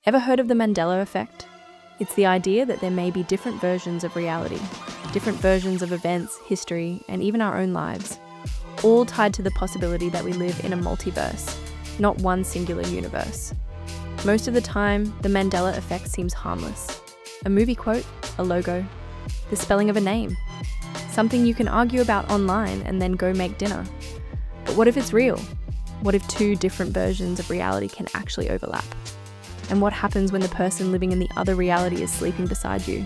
Ever heard of the Mandela Effect? It's the idea that there may be different versions of reality, different versions of events, history, and even our own lives, all tied to the possibility that we live in a multiverse, not one singular universe. Most of the time, the Mandela Effect seems harmless. A movie quote, a logo, the spelling of a name, something you can argue about online and then go make dinner. But what if it's real? What if two different versions of reality can actually overlap? And what happens when the person living in the other reality is sleeping beside you?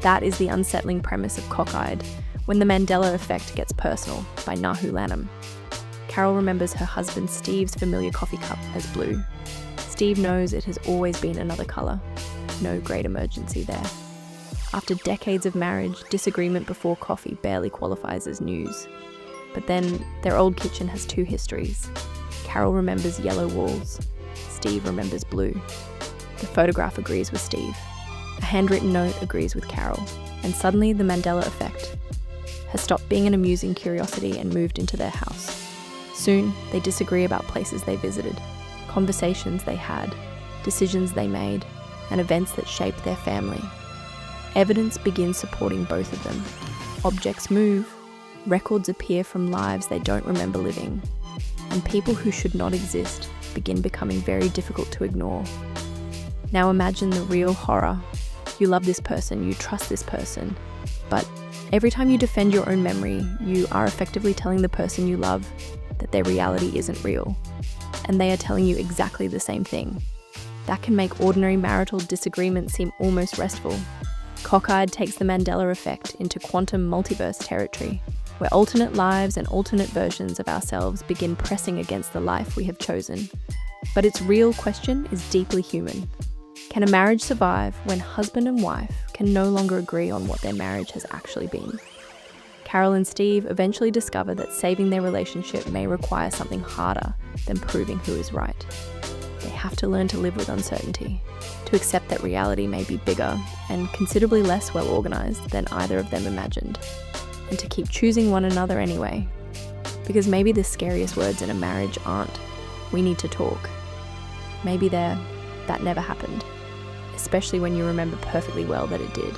That is the unsettling premise of Cockeyed, when the Mandela Effect gets personal, by Nahu Lanham. Carol remembers her husband Steve's familiar coffee cup as blue. Steve knows it has always been another colour. No great emergency there. After decades of marriage, disagreement before coffee barely qualifies as news. But then, their old kitchen has two histories. Carol remembers yellow walls. Steve remembers blue. The photograph agrees with Steve. A handwritten note agrees with Carol. And suddenly, the Mandela Effect has stopped being an amusing curiosity and moved into their house. Soon, they disagree about places they visited, conversations they had, decisions they made, and events that shaped their family. Evidence begins supporting both of them. Objects move, records appear from lives they don't remember living, and people who should not exist begin becoming very difficult to ignore. Now imagine the real horror. You love this person, you trust this person, but every time you defend your own memory, you are effectively telling the person you love that their reality isn't real, and they are telling you exactly the same thing. That can make ordinary marital disagreement seem almost restful. Cockeyed takes the Mandela Effect into quantum multiverse territory, where alternate lives and alternate versions of ourselves begin pressing against the life we have chosen. But its real question is deeply human. Can a marriage survive when husband and wife can no longer agree on what their marriage has actually been? Carol and Steve eventually discover that saving their relationship may require something harder than proving who is right. They have to learn to live with uncertainty, to accept that reality may be bigger and considerably less well organised than either of them imagined, and to keep choosing one another anyway. Because maybe the scariest words in a marriage aren't, "we need to talk." Maybe they're, "that never happened," especially when you remember perfectly well that it did.